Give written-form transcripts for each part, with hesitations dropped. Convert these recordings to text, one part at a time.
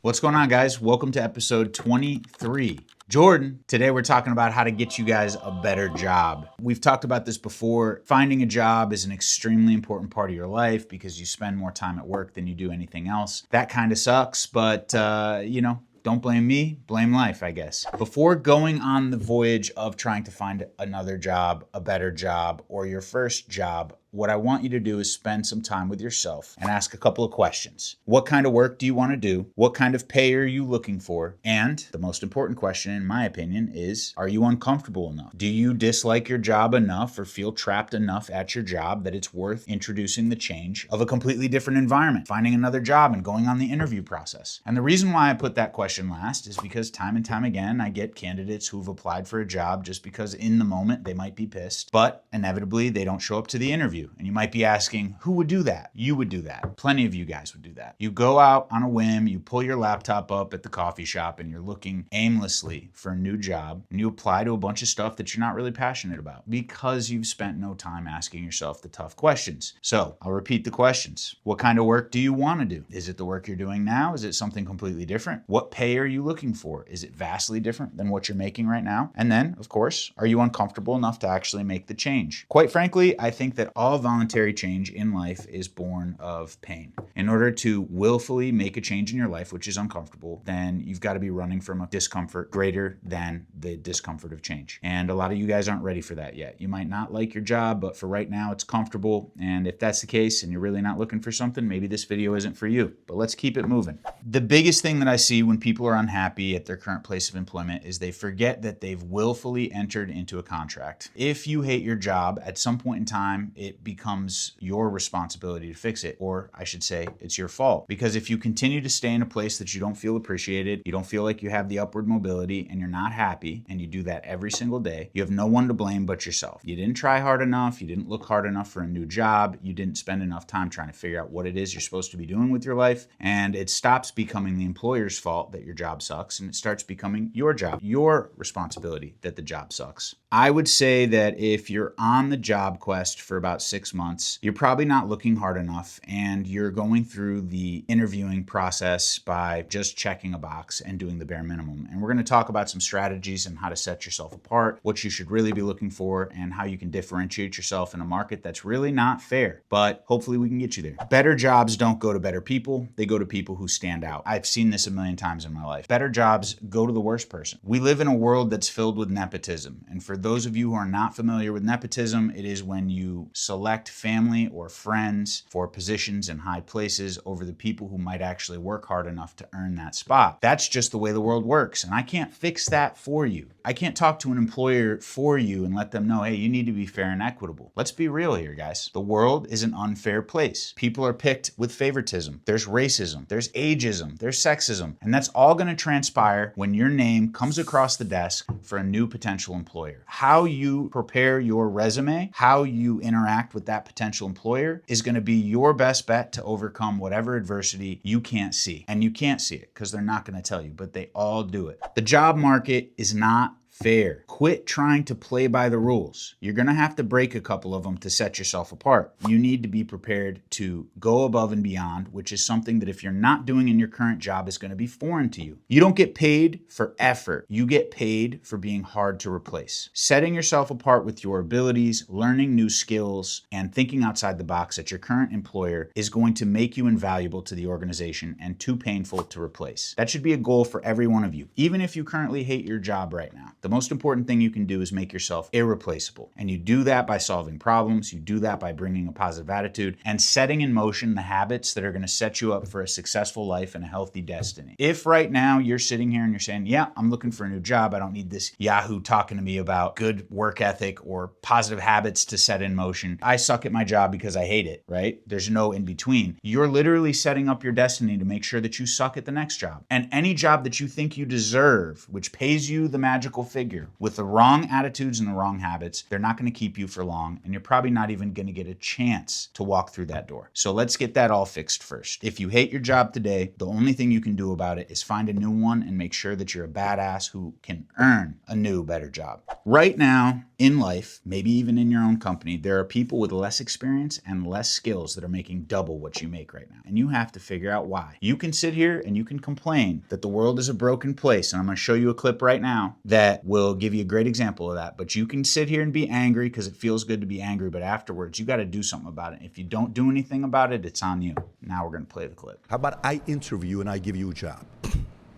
What's going on, guys? Welcome to episode 23. Jordan, today we're talking about how to get you guys a better job. We've talked about this before. Finding a job is an extremely important part of your life because you spend more time at work than you do anything else. That kind of sucks, but don't blame me, blame life, I guess. Before going on the voyage of trying to find another job, a better job, or your first job, what I want you to do is spend some time with yourself and ask a couple of questions. What kind of work do you want to do? What kind of pay are you looking for? And the most important question, in my opinion, is, are you uncomfortable enough? Do you dislike your job enough or feel trapped enough at your job that it's worth introducing the change of a completely different environment, finding another job and going on the interview process? And the reason why I put that question last is because time and time again, I get candidates who've applied for a job just because in the moment they might be pissed, but inevitably they don't show up to the interview. And you might be asking, who would do that? You would do that. Plenty of you guys would do that. You go out on a whim, you pull your laptop up at the coffee shop and you're looking aimlessly for a new job, and you apply to a bunch of stuff that you're not really passionate about because you've spent no time asking yourself the tough questions. So I'll repeat the questions. What kind of work do you want to do? Is it the work you're doing now? Is it something completely different? What pay are you looking for? Is it vastly different than what you're making right now? And then, of course, are you uncomfortable enough to actually make the change? Quite frankly, I think that all voluntary change in life is born of pain. In order to willfully make a change in your life, which is uncomfortable, then you've got to be running from a discomfort greater than the discomfort of change. And a lot of you guys aren't ready for that yet. You might not like your job, but for right now, it's comfortable. And if that's the case and you're really not looking for something, maybe this video isn't for you. But let's keep it moving. The biggest thing that I see when people are unhappy at their current place of employment is they forget that they've willfully entered into a contract. If you hate your job, at some point in time, it becomes your responsibility to fix it, or I should say it's your fault. Because if you continue to stay in a place that you don't feel appreciated, you don't feel like you have the upward mobility, and you're not happy, and you do that every single day, you have no one to blame but yourself. You didn't try hard enough, you didn't look hard enough for a new job, you didn't spend enough time trying to figure out what it is you're supposed to be doing with your life, and it stops becoming the employer's fault that your job sucks, and it starts becoming your job, your responsibility that the job sucks. I would say that if you're on the job quest for about 6 months, you're probably not looking hard enough and you're going through the interviewing process by just checking a box and doing the bare minimum. And we're going to talk about some strategies and how to set yourself apart, what you should really be looking for, and how you can differentiate yourself in a market that's really not fair. But hopefully we can get you there. Better jobs don't go to better people. They go to people who stand out. I've seen this a million times in my life. Better jobs go to the worst person. We live in a world that's filled with nepotism. And for those of you who are not familiar with nepotism, it is when you select family or friends for positions in high places over the people who might actually work hard enough to earn that spot. That's just the way the world works, and I can't fix that for you. I can't talk to an employer for you and let them know, hey, you need to be fair and equitable. Let's be real here, guys. The world is an unfair place. People are picked with favoritism. There's racism, there's ageism, there's sexism, and that's all going to transpire when your name comes across the desk for a new potential employer. How you prepare your resume, how you interact with that potential employer is going to be your best bet to overcome whatever adversity you can't see. And you can't see it because they're not going to tell you, but they all do it. The job market is not fair. Quit trying to play by the rules. You're going to have to break a couple of them to set yourself apart. You need to be prepared to go above and beyond, which is something that if you're not doing in your current job is going to be foreign to you. You don't get paid for effort. You get paid for being hard to replace. Setting yourself apart with your abilities, learning new skills, and thinking outside the box at your current employer is going to make you invaluable to the organization and too painful to replace. That should be a goal for every one of you, even if you currently hate your job right now. The most important thing you can do is make yourself irreplaceable. And you do that by solving problems. You do that by bringing a positive attitude and setting in motion the habits that are going to set you up for a successful life and a healthy destiny. If right now you're sitting here and you're saying, yeah, I'm looking for a new job. I don't need this Yahoo talking to me about good work ethic or positive habits to set in motion. I suck at my job because I hate it, right? There's no in between. You're literally setting up your destiny to make sure that you suck at the next job. And any job that you think you deserve, which pays you the magical figure, figure. With the wrong attitudes and the wrong habits, they're not going to keep you for long, and you're probably not even going to get a chance to walk through that door. So let's get that all fixed first. If you hate your job today, the only thing you can do about it is find a new one and make sure that you're a badass who can earn a new, better job. Right now in life, maybe even in your own company, there are people with less experience and less skills that are making double what you make right now. And you have to figure out why. You can sit here and you can complain that the world is a broken place. And I'm going to show you a clip right now that will give you a great example of that. But you can sit here and be angry because it feels good to be angry. But afterwards, you got to do something about it. If you don't do anything about it, it's on you. Now we're going to play the clip. How about I interview you and I give you a job?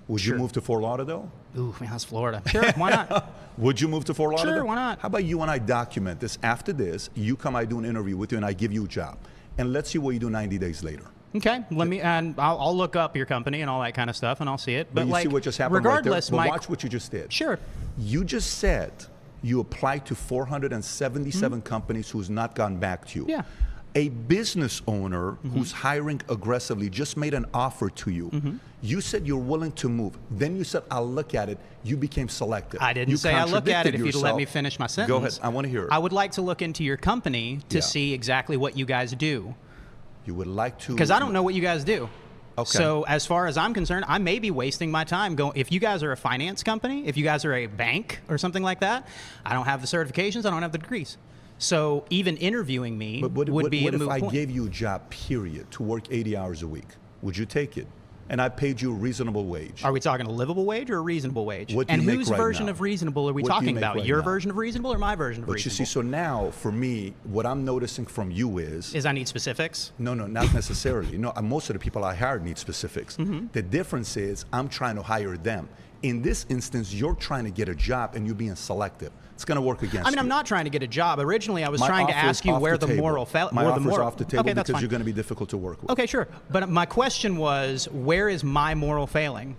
Would you move to Fort Lauderdale? Ooh, man, that's Florida. Sure, why not? Would you move to Fort Lauderdale? Sure, why not? How about you and I document this? After this, you come, I do an interview with you, and I give you a job. And let's see what you do 90 days later. Okay, and I'll look up your company and all that kind of stuff, and I'll see it. But you like, see what just happened regardless, right there? But Mike, watch what you just did. Sure. You just said you applied to 477 companies who's not gone back to you. Yeah. A business owner who's hiring aggressively just made an offer to you. You said you're willing to move. Then you said, I'll look at it. You became selective. I didn't say I look at it if you'd let me finish my sentence. Go ahead. I want to hear it. I would like to look into your company to see exactly what you guys do. You would like to? Because I don't know what you guys do. Okay. So as far as I'm concerned, I may be wasting my time going. If you guys are a finance company, if you guys are a bank or something like that, I don't have the certifications, I don't have the degrees. So even interviewing me would be a moot point. What if I gave you a job, period, to work 80 hours a week? Would you take it? And I paid you a reasonable wage. Are we talking a livable wage or a reasonable wage? What do you make whose right version now? of reasonable are we What do you talking make about? right Your now? version of reasonable or my version of But reasonable? you see, so now, for me, what I'm noticing from you is I need specifics? No, not necessarily. No, most of the people I hire need specifics. The difference is I'm trying to hire them. In this instance, you're trying to get a job and you're being selective. It's going to work against you. I mean, I'm not trying to get a job. Originally, I was My trying to offer is ask you off where the the table. moral felt. My offer is off the table okay, that's because fine. you're going to be difficult to work with. Okay, sure. But my question was, where is my moral failing?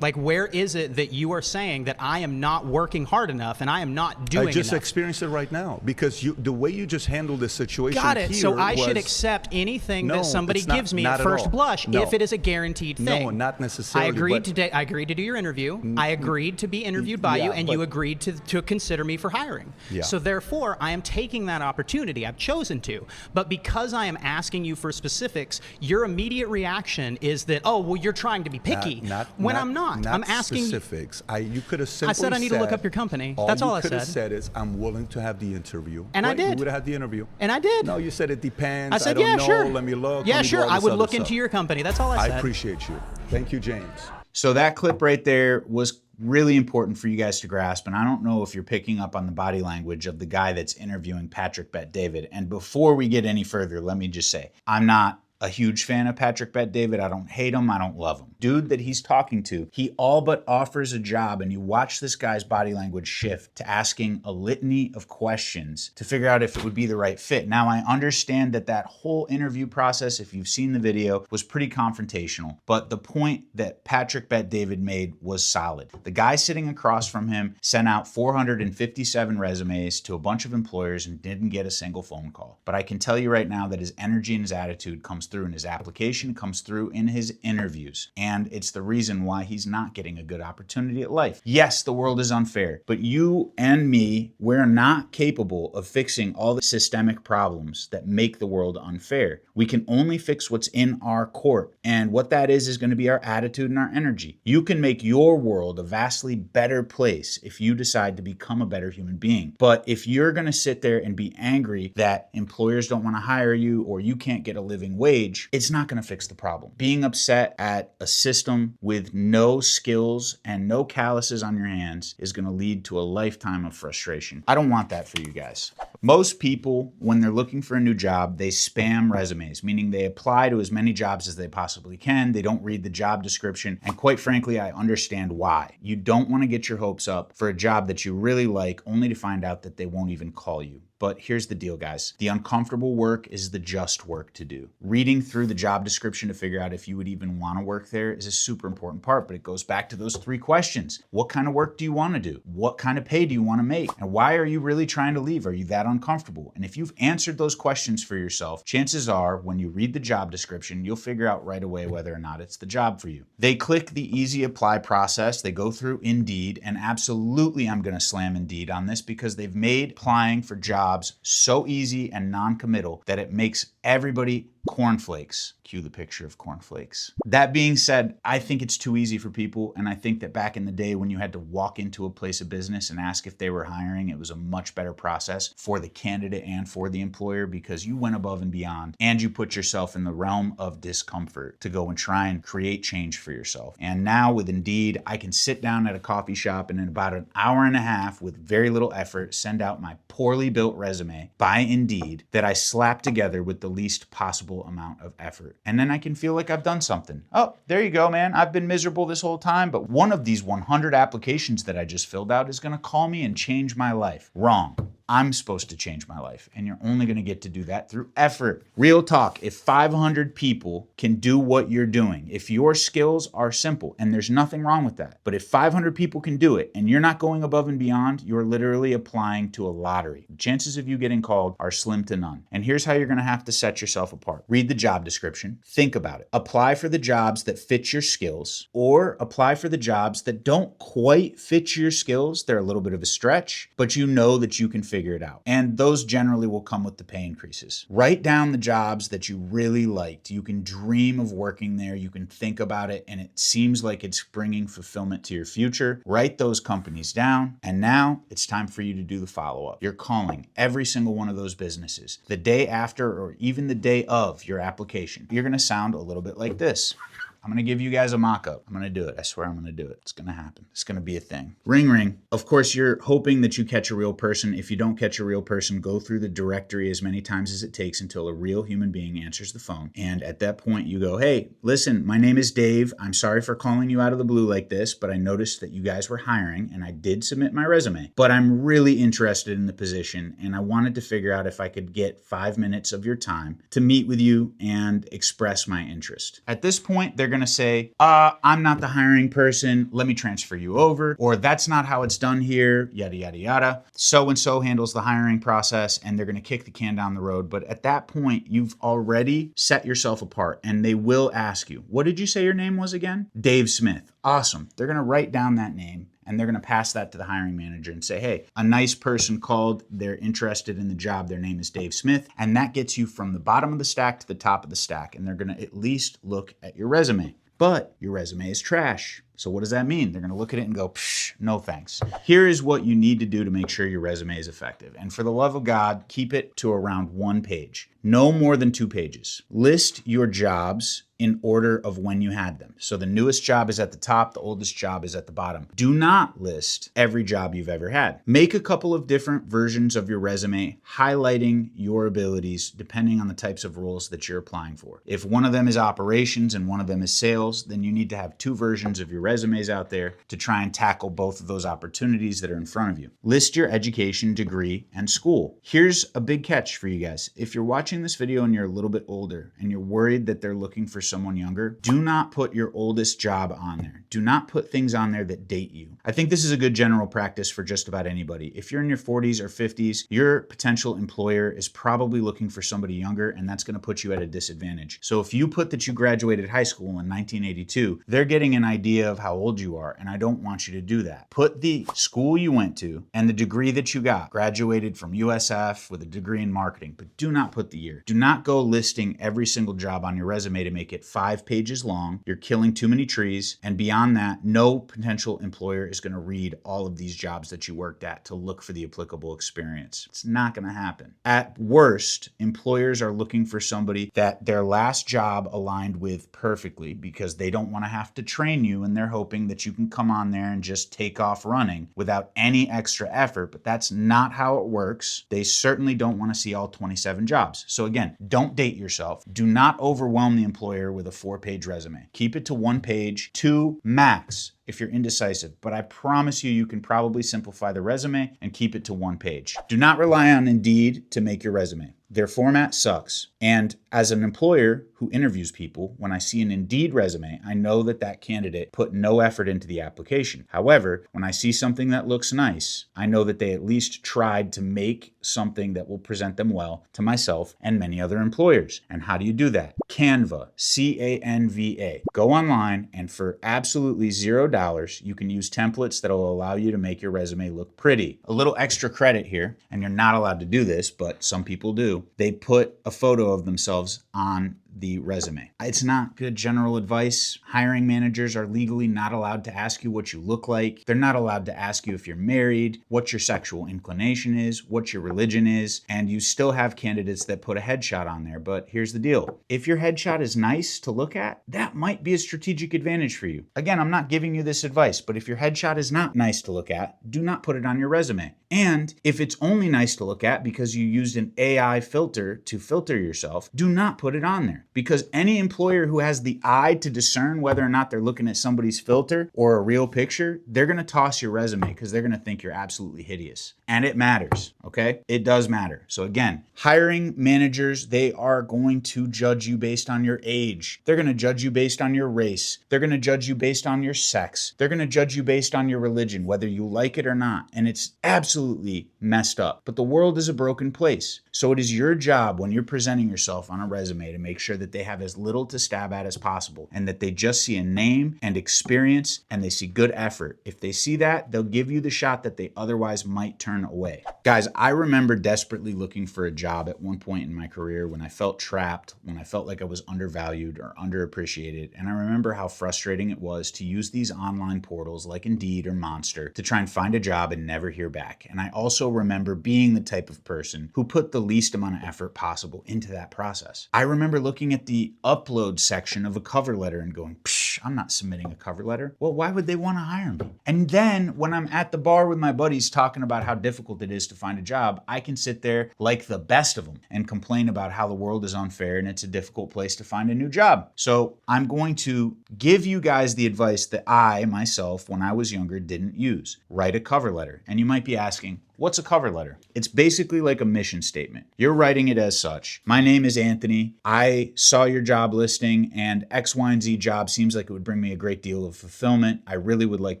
Like, where is it that you are saying that I am not working hard enough and I am not doing I just enough? experienced it right now because the way you just handled this situation Got it. here So I should was- accept anything No, that somebody it's not- gives me not at at first all. blush No. if it is a guaranteed thing. No, not necessarily. I agreed but- to I agreed to do your interview. I agreed to be interviewed by yeah, you, and you but- agreed to consider me for hiring. Yeah. So therefore, I am taking that opportunity. I've chosen to. But because I am asking you for specifics, your immediate reaction is that, oh, well, you're trying to be picky. When I'm not. I'm asking specifics. You could have simply I said I need to look up your company. That's all I you could have said. said is, I'm willing to have the interview. And I Right, did. You would have had the interview. And I did. No, you said it depends. I said, don't yeah, know. sure. Let me look. Yeah, Let me do sure. all I this would other look stuff. into your company. That's all I said. I appreciate you. Thank you, James. So that clip right there was really important for you guys to grasp. And I don't know if you're picking up on the body language of the guy that's interviewing Patrick Bet-David. And before we get any further, let me just say, I'm not a huge fan of Patrick Bet-David. I don't hate him. I don't love him. Dude that he's talking to, he all but offers a job, and you watch this guy's body language shift to asking a litany of questions to figure out if it would be the right fit. Now, I understand that that whole interview process, if you've seen the video, was pretty confrontational, but the point that Patrick Bet-David made was solid. The guy sitting across from him sent out 457 resumes to a bunch of employers and didn't get a single phone call. But I can tell you right now that his energy and his attitude comes through in his application, comes through in his interviews. And it's the reason why he's not getting a good opportunity at life. Yes, the world is unfair, but you and me, we're not capable of fixing all the systemic problems that make the world unfair. We can only fix what's in our court. And what that is going to be our attitude and our energy. You can make your world a vastly better place if you decide to become a better human being. But if you're going to sit there and be angry that employers don't want to hire you or you can't get a living wage, it's not going to fix the problem. Being upset at a system with no skills and no calluses on your hands is going to lead to a lifetime of frustration. I don't want that for you guys. Most people, when they're looking for a new job, they spam resumes, meaning they apply to as many jobs as they possibly can. They don't read the job description. And quite frankly, I understand why. You don't want to get your hopes up for a job that you really like, only to find out that they won't even call you. But here's the deal, guys. The uncomfortable work is the just work to do. Reading through the job description to figure out if you would even want to work there is a super important part, but it goes back to those 3 questions. What kind of work do you want to do? What kind of pay do you want to make? And why are you really trying to leave? Are you that uncomfortable. And if you've answered those questions for yourself, chances are when you read the job description, you'll figure out right away whether or not it's the job for you. They click the easy apply process. They go through Indeed, and absolutely I'm going to slam Indeed on this because they've made applying for jobs so easy and non-committal that it makes everybody cornflakes. Cue the picture of cornflakes. That being said, I think it's too easy for people. And I think that back in the day when you had to walk into a place of business and ask if they were hiring, it was a much better process for the candidate and for the employer because you went above and beyond and you put yourself in the realm of discomfort to go and try and create change for yourself. And now with Indeed, I can sit down at a coffee shop and in about an hour and a half with very little effort, send out my poorly built resume by Indeed that I slap together with the least possible amount of effort. And then I can feel like I've done something. Oh, there you go, man. I've been miserable this whole time, but one of these 100 applications that I just filled out is going to call me and change my life. Wrong. I'm supposed to change my life, and you're only going to get to do that through effort. Real talk, if 500 people can do what you're doing, if your skills are simple, and there's nothing wrong with that, but if 500 people can do it and you're not going above and beyond, you're literally applying to a lottery. The chances of you getting called are slim to none. And here's how you're going to have to set yourself apart. Read the job description. Think about it. Apply for the jobs that fit your skills, or apply for the jobs that don't quite fit your skills. They're a little bit of a stretch, but you know that you can figure it out. And those generally will come with the pay increases. Write down the jobs that you really liked. You can dream of working there. You can think about it, and it seems like it's bringing fulfillment to your future. Write those companies down. And now it's time for you to do the follow-up. You're calling every single one of those businesses the day after or even the day of your application. You're going to sound a little bit like this. I'm going to give you guys a mock-up. I'm going to do it. I swear I'm going to do it. It's going to happen. It's going to be a thing. Ring, ring. Of course, you're hoping that you catch a real person. If you don't catch a real person, go through the directory as many times as it takes until a real human being answers the phone. And at that point, you go, hey, listen, my name is Dave. I'm sorry for calling you out of the blue like this, but I noticed that you guys were hiring and I did submit my resume. But I'm really interested in the position and I wanted to figure out if I could get 5 minutes of your time to meet with you and express my interest. At this point, they're going to say, I'm not the hiring person. Let me transfer you over. Or that's not how it's done here, yada, yada, yada. So-and-so handles the hiring process and they're going to kick the can down the road. But at that point, you've already set yourself apart and they will ask you, what did you say your name was again? Dave Smith. Awesome. They're going to write down that name and they're going to pass that to the hiring manager and say, hey, a nice person called, they're interested in the job, their name is Dave Smith. And that gets you from the bottom of the stack to the top of the stack. And they're going to at least look at your resume. But your resume is trash. So what does that mean? They're going to look at it and go, psh, no thanks. Here is what you need to do to make sure your resume is effective. And for the love of God, keep it to around 1 page. No more than 2 pages. List your jobs in order of when you had them. So the newest job is at the top, the oldest job is at the bottom. Do not list every job you've ever had. Make a couple of different versions of your resume, highlighting your abilities depending on the types of roles that you're applying for. If one of them is operations and one of them is sales, then you need to have 2 versions of your resumes out there to try and tackle both of those opportunities that are in front of you. List your education, degree, and school. Here's a big catch for you guys. If you're watching this video and you're a little bit older and you're worried that they're looking for someone younger, do not put your oldest job on there. Do not put things on there that date you. I think this is a good general practice for just about anybody. If you're in your 40s or 50s, your potential employer is probably looking for somebody younger, and that's going to put you at a disadvantage. So if you put that you graduated high school in 1982, they're getting an idea of how old you are, and I don't want you to do that. Put the school you went to and the degree that you got. Graduated from USF with a degree in marketing, but do not put the year. Do not go listing every single job on your resume to make it 5 pages long. You're killing too many trees. And beyond that, no potential employer is going to read all of these jobs that you worked at to look for the applicable experience. It's not going to happen. At worst, employers are looking for somebody that their last job aligned with perfectly because they don't want to have to train you and they're hoping that you can come on there and just take off running without any extra effort. But that's not how it works. They certainly don't want to see all 27 jobs. So again, don't date yourself. Do not overwhelm the employer with a 4-page resume. Keep it to 1 page, 2 max if you're indecisive, but I promise you, you can probably simplify the resume and keep it to 1 page. Do not rely on Indeed to make your resume. Their format sucks. And as an employer who interviews people, when I see an Indeed resume, I know that that candidate put no effort into the application. However, when I see something that looks nice, I know that they at least tried to make something that will present them well to myself and many other employers. And how do you do that? Canva, C-A-N-V-A. Go online, and for absolutely $0, you can use templates that will allow you to make your resume look pretty. A little extra credit here, and you're not allowed to do this, but some people do. They put a photo of themselves on the resume. It's not good general advice. Hiring managers are legally not allowed to ask you what you look like. They're not allowed to ask you if you're married, what your sexual inclination is, what your religion is, and you still have candidates that put a headshot on there. But here's the deal. If your headshot is nice to look at, that might be a strategic advantage for you. Again, I'm not giving you this advice, but if your headshot is not nice to look at, do not put it on your resume. And if it's only nice to look at because you used an AI filter to filter yourself, do not put it on there. Because any employer who has the eye to discern whether or not they're looking at somebody's filter or a real picture, they're going to toss your resume because they're going to think you're absolutely hideous. And it matters, okay? It does matter. So again, hiring managers, they are going to judge you based on your age. They're going to judge you based on your race. They're going to judge you based on your sex. They're going to judge you based on your religion, whether you like it or not. And it's absolutely messed up. But the world is a broken place. So it is your job when you're presenting yourself on a resume to make sure that they have as little to stab at as possible and that they just see a name and experience and they see good effort. If they see that, they'll give you the shot that they otherwise might turn away. Guys, I remember desperately looking for a job at one point in my career when I felt trapped, when I felt like I was undervalued or underappreciated. And I remember how frustrating it was to use these online portals like Indeed or Monster to try and find a job and never hear back. And I also remember being the type of person who put the least amount of effort possible into that process. I remember looking at the upload section of a cover letter and going, psh, I'm not submitting a cover letter. Well, why would they want to hire me? And then when I'm at the bar with my buddies talking about how difficult it is to find a job, I can sit there like the best of them and complain about how the world is unfair and it's a difficult place to find a new job. So I'm going to give you guys the advice that I, myself, when I was younger, didn't use. Write a cover letter. And you might be asking, what's a cover letter? It's basically like a mission statement. You're writing it as such. My name is Anthony. I saw your job listing and X, Y, and Z job seems like it would bring me a great deal of fulfillment. I really would like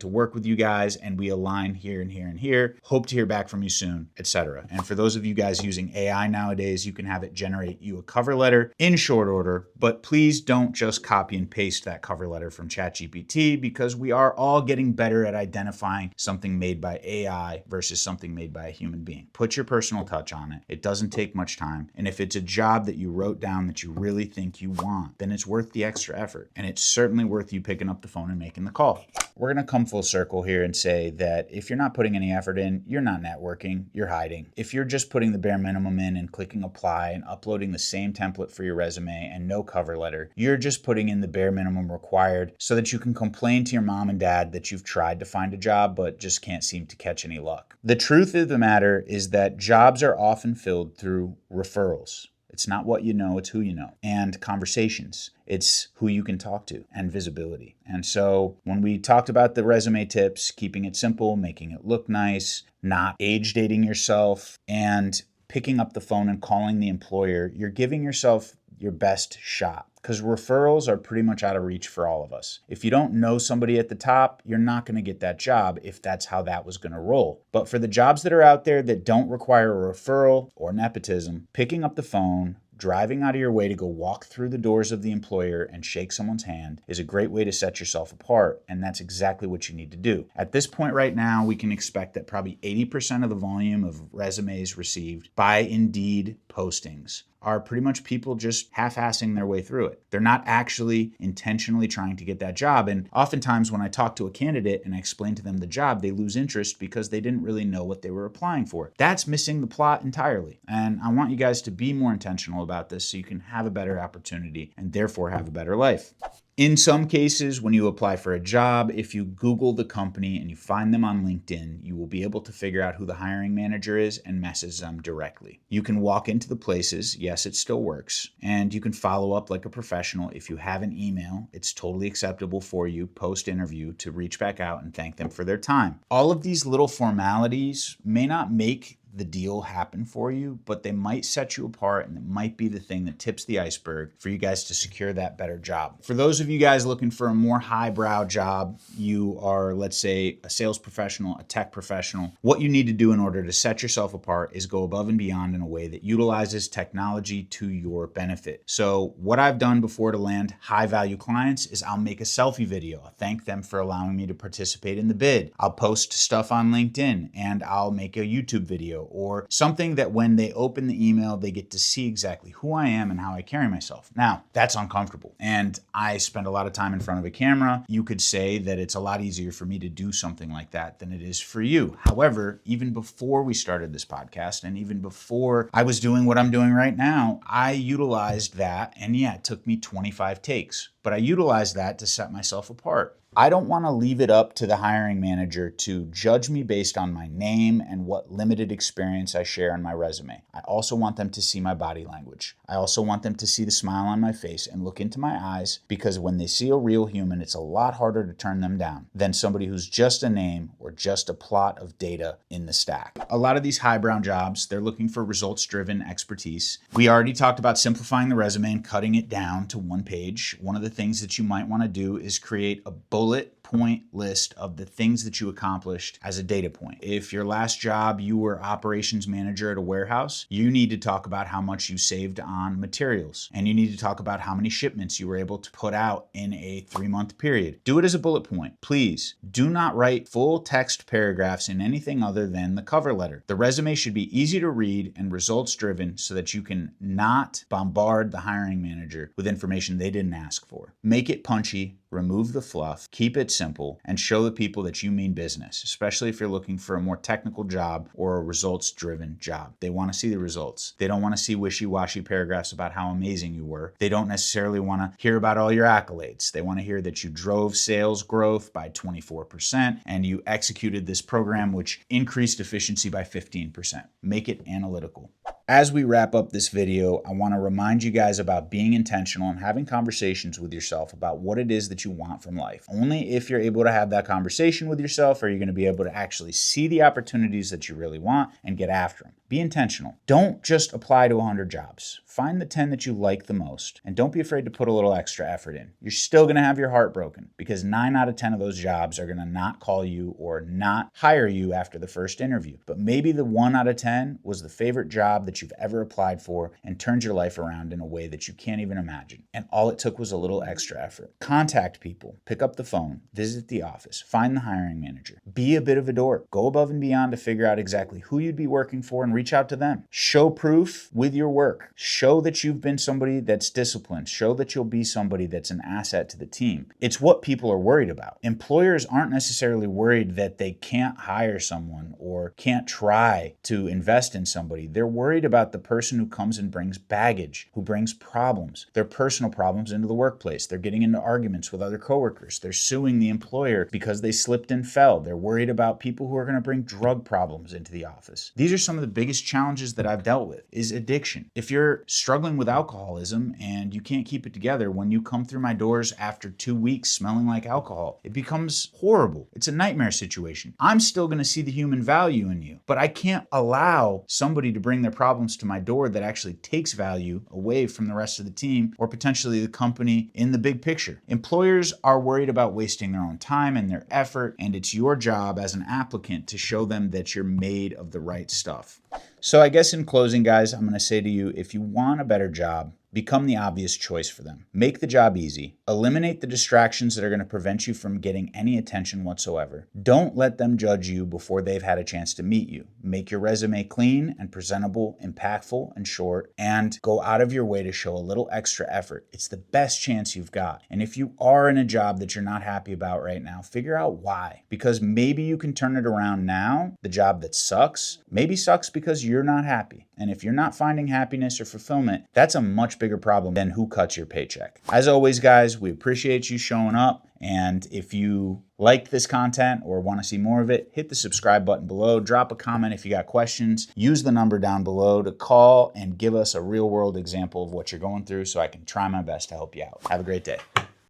to work with you guys and we align here and here and here. Hope to hear back from you soon, etc. And for those of you guys using AI nowadays, you can have it generate you a cover letter in short order, but please don't just copy and paste that cover letter from ChatGPT because we are all getting better at identifying something made by AI versus something made by a human being. Put your personal touch on it. It doesn't take much time. And if it's a job that you wrote down that you really think you want, then it's worth the extra effort. And it's certainly worth you picking up the phone and making the call. We're going to come full circle here and say that if you're not putting any effort in, you're not networking, you're hiding. If you're just putting the bare minimum in and clicking apply and uploading the same template for your resume and no cover letter, you're just putting in the bare minimum required so that you can complain to your mom and dad that you've tried to find a job but just can't seem to catch any luck. The truth of the matter is that jobs are often filled through referrals. It's not what you know, it's who you know. And conversations. It's who you can talk to and visibility. And so when we talked about the resume tips, keeping it simple, making it look nice, not age dating yourself, and picking up the phone and calling the employer, you're giving yourself your best shot. Because referrals are pretty much out of reach for all of us. If you don't know somebody at the top, you're not going to get that job if that's how that was going to roll. But for the jobs that are out there that don't require a referral or nepotism, picking up the phone, driving out of your way to go walk through the doors of the employer and shake someone's hand is a great way to set yourself apart, and that's exactly what you need to do. At this point right now, we can expect that probably 80% of the volume of resumes received by Indeed postings are pretty much people just half-assing their way through it. They're not actually intentionally trying to get that job. And oftentimes when I talk to a candidate and I explain to them the job, they lose interest because they didn't really know what they were applying for. That's missing the plot entirely. And I want you guys to be more intentional about this so you can have a better opportunity and therefore have a better life. In some cases, when you apply for a job, if you Google the company and you find them on LinkedIn, you will be able to figure out who the hiring manager is and message them directly. You can walk into the places, yes, it still works, and you can follow up like a professional. If you have an email, it's totally acceptable for you post-interview to reach back out and thank them for their time. All of these little formalities may not make the deal happen for you, but they might set you apart, and it might be the thing that tips the iceberg for you guys to secure that better job. For those of you guys looking for a more highbrow job, you are, let's say, a sales professional, a tech professional, what you need to do in order to set yourself apart is go above and beyond in a way that utilizes technology to your benefit. So what I've done before to land high value clients is I'll make a selfie video. I'll thank them for allowing me to participate in the bid. I'll post stuff on LinkedIn, and I'll make a YouTube video or something that when they open the email, they get to see exactly who I am and how I carry myself. Now, that's uncomfortable, and I spend a lot of time in front of a camera. You could say that it's a lot easier for me to do something like that than it is for you. However, even before we started this podcast, and even before I was doing what I'm doing right now, I utilized that, and yeah, it took me 25 takes, but I utilized that to set myself apart. I don't want to leave it up to the hiring manager to judge me based on my name and what limited experience I share on my resume. I also want them to see my body language. I also want them to see the smile on my face and look into my eyes, because when they see a real human, it's a lot harder to turn them down than somebody who's just a name or just a plot of data in the stack. A lot of these highbrow jobs, they're looking for results-driven expertise. We already talked about simplifying the resume and cutting it down to one page. One of the things that you might want to do is create a bullet point list of the things that you accomplished as a data point. If your last job you were operations manager at a warehouse, you need to talk about how much you saved on materials, and you need to talk about how many shipments you were able to put out in a 3-month period. Do it as a bullet point. Please do not write full text paragraphs in anything other than the cover letter. The resume should be easy to read and results driven so that you can not bombard the hiring manager with information they didn't ask for. Make it punchy, remove the fluff, keep it simple, and show the people that you mean business, especially if you're looking for a more technical job or a results-driven job. They want to see the results. They don't want to see wishy-washy paragraphs about how amazing you were. They don't necessarily want to hear about all your accolades. They want to hear that you drove sales growth by 24% and you executed this program which increased efficiency by 15%. Make it analytical. As we wrap up this video, I want to remind you guys about being intentional and having conversations with yourself about what it is that you want from life. Only if you're able to have that conversation with yourself are you going to be able to actually see the opportunities that you really want and get after them. Be intentional. Don't just apply to 100 jobs. Find the 10 that you like the most, and don't be afraid to put a little extra effort in. You're still going to have your heart broken because 9 out of 10 of those jobs are going to not call you or not hire you after the first interview. But maybe the 1 out of 10 was the favorite job that you've ever applied for and turned your life around in a way that you can't even imagine. And all it took was a little extra effort. Contact people, pick up the phone, visit the office, find the hiring manager. Be a bit of a dork. Go above and beyond to figure out exactly who you'd be working for and reach out to them. Show proof with your work. Show that you've been somebody that's disciplined. Show that you'll be somebody that's an asset to the team. It's what people are worried about. Employers aren't necessarily worried that they can't hire someone or can't try to invest in somebody. They're worried about the person who comes and brings baggage, who brings problems, their personal problems into the workplace. They're getting into arguments with other coworkers. They're suing the employer because they slipped and fell. They're worried about people who are going to bring drug problems into the office. These are some of the biggest challenges that I've dealt with is addiction. If you're struggling with alcoholism and you can't keep it together, when you come through my doors after 2 weeks smelling like alcohol, it becomes horrible. It's a nightmare situation. I'm still going to see the human value in you, but I can't allow somebody to bring their problems to my door that actually takes value away from the rest of the team or potentially the company in the big picture. Employers are worried about wasting their own time and their effort, and it's your job as an applicant to show them that you're made of the right stuff. So I guess in closing, guys, I'm going to say to you, if you want a better job, become the obvious choice for them. Make the job easy. Eliminate the distractions that are going to prevent you from getting any attention whatsoever. Don't let them judge you before they've had a chance to meet you. Make your resume clean and presentable, impactful and short, and go out of your way to show a little extra effort. It's the best chance you've got. And if you are in a job that you're not happy about right now, figure out why. Because maybe you can turn it around now. The job that sucks maybe sucks because you're not happy. And if you're not finding happiness or fulfillment, that's a much bigger problem than who cuts your paycheck. As always, guys, we appreciate you showing up. And if you like this content or want to see more of it, hit the subscribe button below. Drop a comment if you got questions. Use the number down below to call and give us a real world example of what you're going through so I can try my best to help you out. Have a great day.